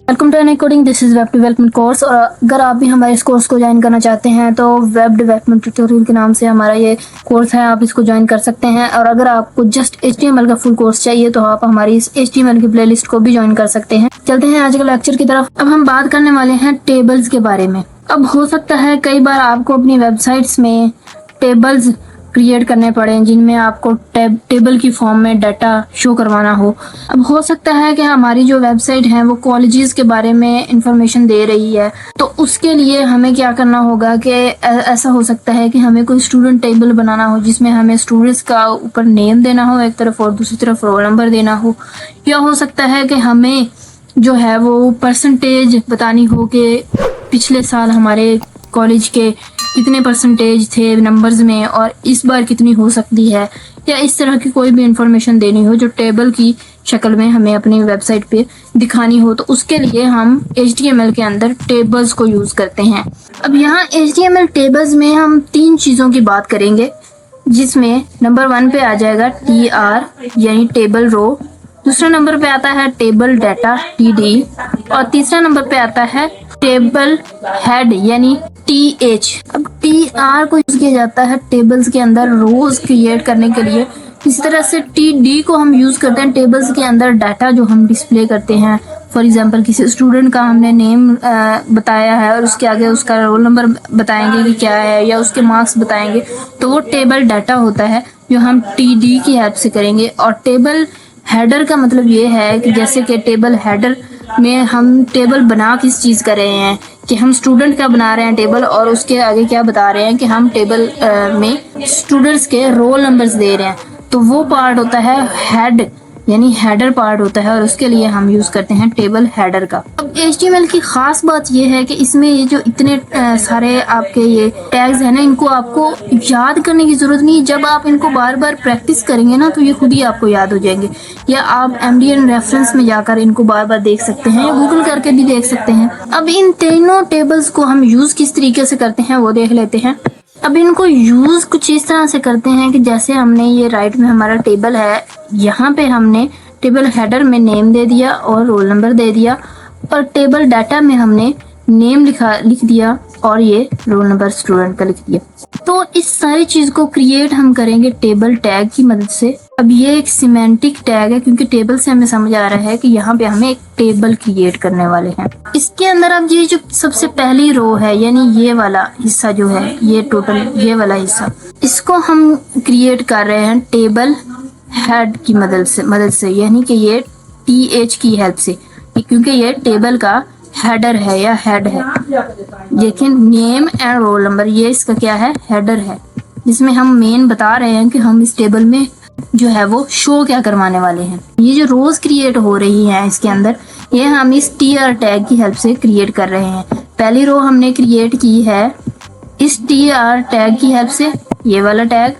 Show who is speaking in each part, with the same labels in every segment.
Speaker 1: Welcome to uncoding, this is web development course. और अगर आप भी हमारे इस कोर्स को ज्वाइन करना चाहते हैं तो वेब डेवलपमेंट ट्यूटोरियल के नाम से हमारा ये कोर्स है, आप इसको ज्वाइन कर सकते हैं। और अगर आपको जस्ट HTML का फुल कोर्स चाहिए तो आप हमारी इस HTML की प्लेलिस्ट को भी ज्वाइन कर सकते हैं। चलते हैं आज के लेक्चर की तरफ। अब हम बात करने वाले हैं टेबल्स के बारे में। अब हो सकता है कई बार आपको अपनी वेबसाइट्स में टेबल्स क्रिएट करने पड़े जिनमें आपको टेबल की फॉर्म में डाटा शो करवाना हो। अब हो सकता है कि हमारी जो वेबसाइट है वो कॉलेजेस के बारे में इंफॉर्मेशन दे रही है, तो उसके लिए हमें क्या करना होगा कि ऐसा हो सकता है कि हमें कोई स्टूडेंट टेबल बनाना हो जिसमें हमें स्टूडेंट्स का ऊपर नेम देना हो एक तरफ और दूसरी तरफ रोल नंबर देना हो। या हो सकता है कि हमें जो है वो परसेंटेज बतानी हो कि पिछले साल हमारे कॉलेज के कितने परसेंटेज थे नंबर्स में और इस बार कितनी हो सकती है, या इस तरह की कोई भी इंफॉर्मेशन देनी हो जो टेबल की शक्ल में हमें अपनी वेबसाइट पे दिखानी हो, तो उसके लिए हम HTML के अंदर टेबल्स को यूज करते हैं। अब यहाँ HTML टेबल्स में हम 3 चीजों की बात करेंगे, जिसमें नंबर 1 पे आ जाएगा TR यानी टेबल रो, दूसरा नंबर पे आता है टेबल डाटा TD, और तीसरा नंबर पे आता है टेबल हेड यानी TH। अब TR को यूज किया जाता है टेबल्स के अंदर रोज क्रिएट करने के लिए। इसी तरह से TD को हम यूज करते हैं टेबल्स के अंदर डाटा जो हम डिस्प्ले करते हैं। फॉर एग्जांपल किसी स्टूडेंट का हमने नेम बताया है और उसके आगे उसका रोल नंबर बताएंगे कि क्या है, या उसके मार्क्स बताएंगे, तो वो टेबल डाटा होता है जो हम TD की हेल्प से करेंगे। और टेबल हेडर का मतलब ये है कि जैसे कि टेबल हेडर में हम टेबल बना किस चीज कर रहे हैं, कि हम स्टूडेंट का बना रहे हैं टेबल और उसके आगे क्या बता रहे हैं कि हम टेबल में स्टूडेंट्स के रोल नंबर्स दे रहे हैं, तो वो पार्ट होता है हेड यानी हेडर पार्ट होता है, और उसके लिए हम यूज करते हैं टेबल हेडर का। अब HTML की खास बात ये है कि इसमें ये जो इतने सारे आपके ये टैग्स हैं ना, इनको आपको याद करने की जरूरत नहीं। जब आप इनको बार बार प्रैक्टिस करेंगे ना तो ये खुद ही आपको याद हो जाएंगे, या आप MDN रेफरेंस में जाकर इनको बार बार देख सकते हैं या गूगल करके भी देख सकते हैं। अब इन तीनों टेबल्स को हम यूज किस तरीके से करते हैं वो देख लेते हैं। अब इनको यूज कुछ इस तरह से करते हैं कि जैसे हमने ये राइट में हमारा टेबल है, यहाँ पे हमने टेबल हेडर में नेम दे दिया और रोल नंबर दे दिया, और टेबल डाटा में हमने नेम लिख दिया और ये रोल नंबर स्टूडेंट का लिख दिया। तो इस सारी चीज को क्रिएट हम करेंगे टेबल टैग की मदद से। अब ये एक सिमेंटिक टैग है क्योंकि टेबल से हमें समझ आ रहा है कि यहाँ पे हमें एक टेबल क्रिएट करने वाले हैं। इसके अंदर अब ये जो सबसे पहली रो है यानी ये वाला हिस्सा जो है, ये टोटल ये वाला हिस्सा, इसको हम क्रिएट कर रहे हैं टेबल हेड की मदद से यानी कि ये TH की हेल्प से, क्योंकि ये टेबल का हेडर है या हेड है। लेकिन नेम एंड रोल नंबर ये इसका क्या है, हेडर है, जिसमें हम मेन बता रहे हैं कि हम इस टेबल में जो है वो शो क्या करवाने वाले हैं। ये जो रोज क्रिएट हो रही है इसके अंदर, ये हम इस TR टैग की हेल्प से क्रिएट कर रहे हैं। पहली रो हमने क्रिएट की है इस TR टैग की हेल्प से, ये वाला टैग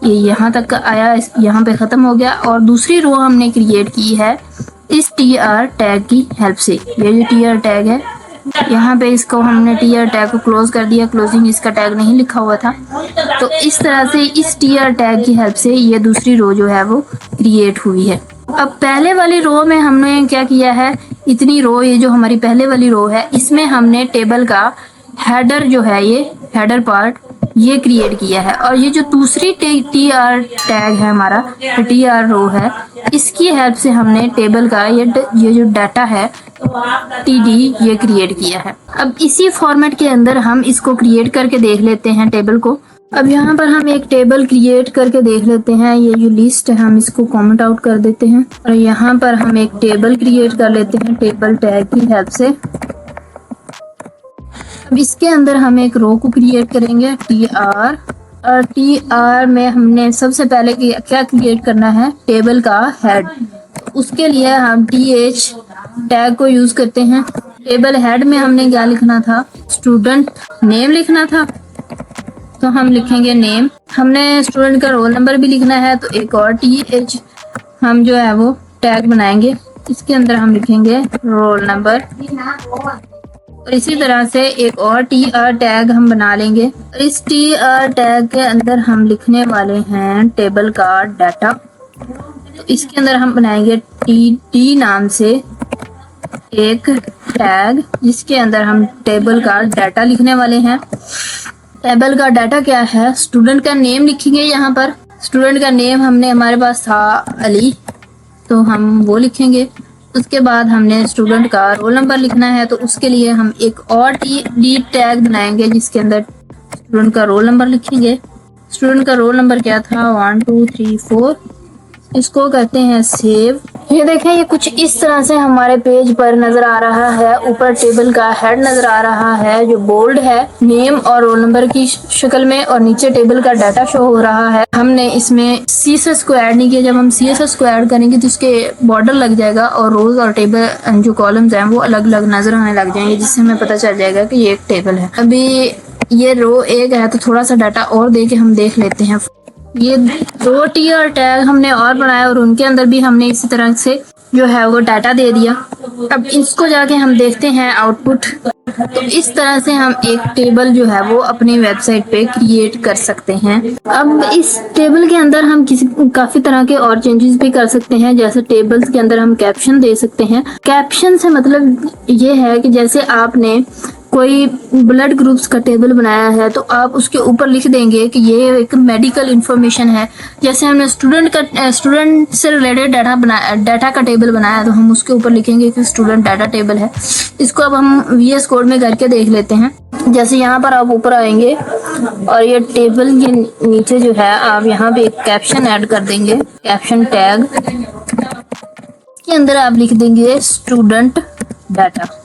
Speaker 1: ये यहाँ तक आया, यहाँ पे खत्म हो गया। और दूसरी रो हमने क्रिएट की है इस TR टैग की हेल्प से, ये जो TR टैग है यहाँ पे इसको हमने TR टैग को क्लोज कर दिया, क्लोजिंग इसका टैग नहीं लिखा हुआ था। तो इस तरह से इस TR टैग की हेल्प से ये दूसरी रो जो है वो क्रिएट हुई है। अब पहले वाली रो में हमने क्या किया है, इतनी रो, ये जो हमारी पहले वाली रो है इसमें हमने टेबल का हेडर जो है, ये हेडर पार्ट ये क्रिएट किया है। और ये जो दूसरी TR टैग है हमारा, TR रो है, इसकी हेल्प से हमने टेबल का ये जो डाटा है TD ये क्रिएट किया है। अब इसी फॉर्मेट के अंदर हम इसको क्रिएट करके देख लेते हैं टेबल को। अब यहाँ पर हम एक टेबल क्रिएट करके देख लेते हैं। ये जो लिस्ट है हम इसको कमेंट आउट कर देते हैं, और यहाँ पर हम एक टेबल क्रिएट कर लेते हैं टेबल टैग की हेल्प से। अब इसके अंदर हम एक रो को क्रिएट करेंगे TR, और TR में हमने सबसे पहले क्या क्रिएट करना है, टेबल का हेड। उसके लिए हम TH टैग को यूज करते हैं। टेबल हेड में हमने क्या लिखना था, स्टूडेंट नेम लिखना था, तो हम लिखेंगे नेम। हमने स्टूडेंट का रोल नंबर भी लिखना है, तो एक और TH हम जो है वो टैग बनाएंगे, इसके अंदर हम लिखेंगे रोल नंबर। और इसी तरह से एक और TR टैग हम बना लेंगे। इस TR टैग के अंदर हम लिखने वाले हैं टेबल का डाटा। तो इसके अंदर हम बनाएंगे TD नाम से एक टैग जिसके अंदर हम टेबल का डाटा लिखने वाले हैं। टेबल का डाटा क्या है, स्टूडेंट का नेम लिखेंगे। यहाँ पर स्टूडेंट का नेम हमने हमारे पास था अली, तो हम वो लिखेंगे। उसके बाद हमने स्टूडेंट का रोल नंबर लिखना है, तो उसके लिए हम एक और डी टैग बनाएंगे जिसके अंदर स्टूडेंट का रोल नंबर लिखेंगे। स्टूडेंट का रोल नंबर क्या था, 1 2 3 4। इसको करते हैं सेव। ये देखें, ये कुछ इस तरह से हमारे पेज पर नजर आ रहा है। ऊपर टेबल का हेड नजर आ रहा है जो बोल्ड है, नेम और रोल नंबर की शक्ल में, और नीचे टेबल का डाटा शो हो रहा है। हमने इसमें CSS को ऐड नहीं किया। जब हम CSS को ऐड करेंगे तो उसके बॉर्डर लग जाएगा और रोज और टेबल जो कॉलम्स हैं वो अलग अलग नजर आने लग जाएंगे, जिससे हमें पता चल जाएगा कि ये एक टेबल है। अभी ये रो एक है तो थोड़ा सा डाटा और दे के हम देख लेते हैं। ये 2 टीयर टैग हमने और बनाया और उनके अंदर भी हमने इसी तरह से जो है वो डाटा दे दिया। अब इसको जाके हम देखते हैं आउटपुट। तो इस तरह से हम एक टेबल जो है वो अपनी वेबसाइट पे क्रिएट कर सकते हैं। अब इस टेबल के अंदर हम काफी तरह के और चेंजेस भी कर सकते हैं। जैसे टेबल्स के अंदर हम कैप्शन दे सकते हैं। कैप्शन से मतलब ये है कि जैसे आपने कोई ब्लड ग्रुप्स का टेबल बनाया है तो आप उसके ऊपर लिख देंगे कि ये एक मेडिकल इंफॉर्मेशन है। जैसे हमने स्टूडेंट से रिलेटेड डाटा का टेबल बनाया तो हम उसके ऊपर लिखेंगे कि स्टूडेंट डाटा टेबल है। इसको अब हम VS कोड में करके देख लेते हैं। जैसे यहाँ पर आप ऊपर आएंगे और ये टेबल के नीचे जो है आप यहाँ पे एक कैप्शन ऐड कर देंगे, कैप्शन टैग के अंदर आप लिख देंगे स्टूडेंट डाटा।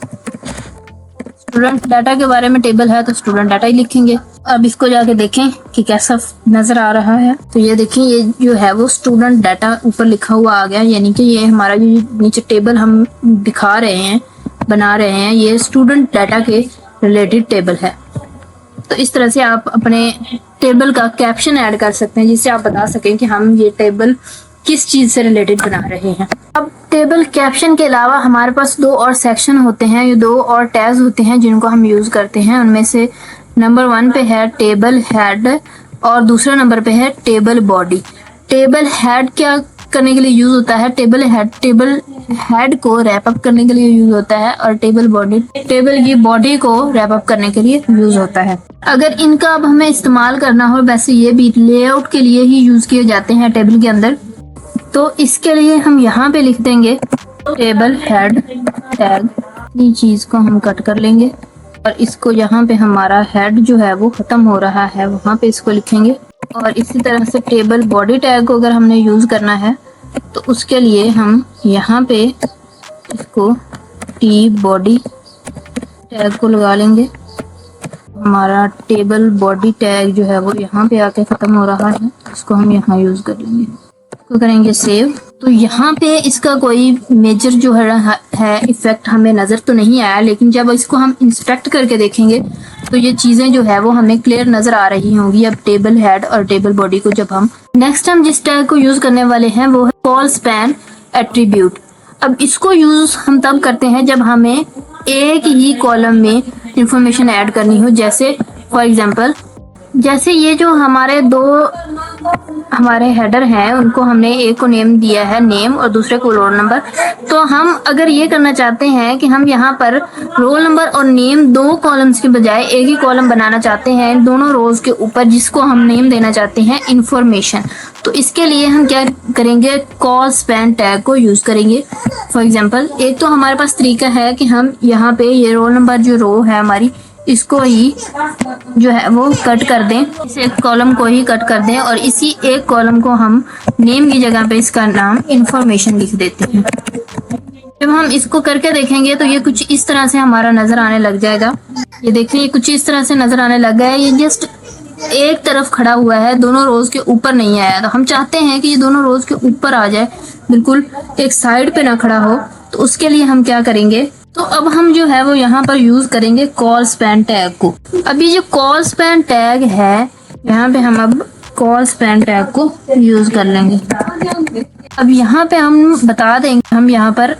Speaker 1: स्टूडेंट डाटा के बारे में टेबल है तो स्टूडेंट डाटा ही लिखेंगे। अब इसको जाके देखें कि कैसा नजर आ रहा है। तो ये देखें, ये जो है वो स्टूडेंट डाटा ऊपर लिखा हुआ आ गया, यानी कि ये हमारा जो नीचे टेबल हम दिखा रहे हैं, बना रहे हैं, ये स्टूडेंट डाटा के रिलेटेड टेबल है। तो इस तरह से आप अपने टेबल का कैप्शन ऐड कर सकते हैं जिससे आप बता सकें कि हम ये टेबल किस चीज से रिलेटेड बना रहे हैं। अब टेबल कैप्शन के अलावा हमारे पास 2 और सेक्शन होते हैं, ये 2 और टैग्स होते हैं जिनको हम यूज करते हैं। उनमें से नंबर 1 पे है टेबल हेड और दूसरा नंबर पे है टेबल बॉडी। टेबल हेड क्या करने के लिए यूज होता है, टेबल हेड को रैप अप करने के लिए यूज होता है, और टेबल की बॉडी को रैप अप करने के लिए यूज होता है। अगर इनका अब हमें इस्तेमाल करना हो, वैसे ये भी लेआउट के लिए ही यूज किए जाते हैं टेबल के अंदर, तो इसके लिए हम यहाँ पे लिख देंगे टेबल हेड टैग। ये चीज को हम कट कर लेंगे और इसको यहाँ पे हमारा हेड जो है वो खत्म हो रहा है वहां पे इसको लिखेंगे। और इसी तरह से टेबल बॉडी टैग को अगर हमने यूज करना है तो उसके लिए हम यहाँ पे इसको टी बॉडी टैग को लगा लेंगे। हमारा टेबल बॉडी टैग जो है वो यहाँ पे आके खत्म हो रहा है, इसको हम यहाँ यूज कर लेंगे। इसको करेंगे सेव। तो यहाँ पे इसका कोई मेजर जो है इफेक्ट हमें नजर तो नहीं आया, लेकिन जब इसको हम इंस्पेक्ट करके देखेंगे तो ये चीजें जो है वो हमें क्लियर नजर आ रही होंगी। अब टेबल हेड और टेबल बॉडी को जब हम नेक्स्ट हम जिस टैग को यूज करने वाले हैं वो है कॉल स्पैन एट्रीब्यूट। अब इसको यूज हम तब करते हैं जब हमें एक ही कॉलम में इंफॉर्मेशन ऐड करनी हो। जैसे फॉर एग्जांपल, जैसे ये जो हमारे हेडर हैं उनको हमने एक को नेम दिया है नेम और दूसरे को रोल नंबर। तो हम अगर ये करना चाहते हैं कि हम यहाँ पर रोल नंबर और नेम 2 कॉलम्स के बजाय एक ही कॉलम बनाना चाहते हैं दोनों रोज के ऊपर, जिसको हम नेम देना चाहते हैं इंफॉर्मेशन, तो इसके लिए हम क्या करेंगे, कॉल स्पैन टैग को यूज करेंगे। फॉर एग्जाम्पल, एक तो हमारे पास तरीका है कि हम यहाँ पे ये रोल नंबर जो रो है हमारी, इसको ही जो है वो कट कर दें, इस एक कॉलम को ही कट कर दें और इसी एक कॉलम को हम नेम की जगह पे इसका नाम इंफॉर्मेशन लिख देते हैं। जब हम इसको करके देखेंगे तो ये कुछ इस तरह से हमारा नजर आने लग जाएगा। ये देखिए, ये कुछ इस तरह से नजर आने लग गया है। ये जस्ट एक तरफ खड़ा हुआ है, दोनों रोज के ऊपर नहीं आया। तो हम चाहते हैं कि ये दोनों रोज के ऊपर आ जाए, बिल्कुल एक साइड पे ना खड़ा हो। तो उसके लिए हम क्या करेंगे, तो अब हम जो है वो यहाँ पर यूज करेंगे कॉल स्पैन टैग को। अब ये जो कॉल स्पैन टैग है, यहाँ पे हम अब कॉल स्पैन टैग को यूज कर लेंगे। अब यहाँ पे हम बता देंगे हम यहाँ पर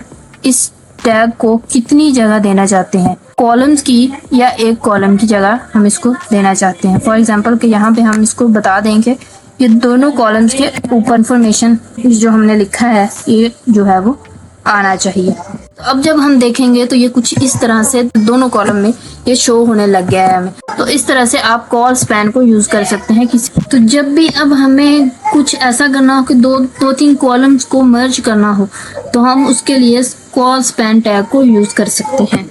Speaker 1: इस टैग को कितनी जगह देना चाहते हैं, कॉलम्स की या एक कॉलम की जगह हम इसको देना चाहते हैं। फॉर एग्जांपल कि यहाँ पे हम इसको बता देंगे ये दोनों कॉलम्स के ऊपर इंफॉर्मेशन जो हमने लिखा है ये जो है वो आना चाहिए। अब जब हम देखेंगे तो ये कुछ इस तरह से दोनों कॉलम में ये शो होने लग गया है हमें। तो इस तरह से आप कॉल स्पैन को यूज कर सकते हैं किसी। तो जब भी अब हमें कुछ ऐसा करना हो कि दो तीन कॉलम्स को मर्ज करना हो, तो हम उसके लिए कॉल स्पैन टैग को यूज कर सकते हैं।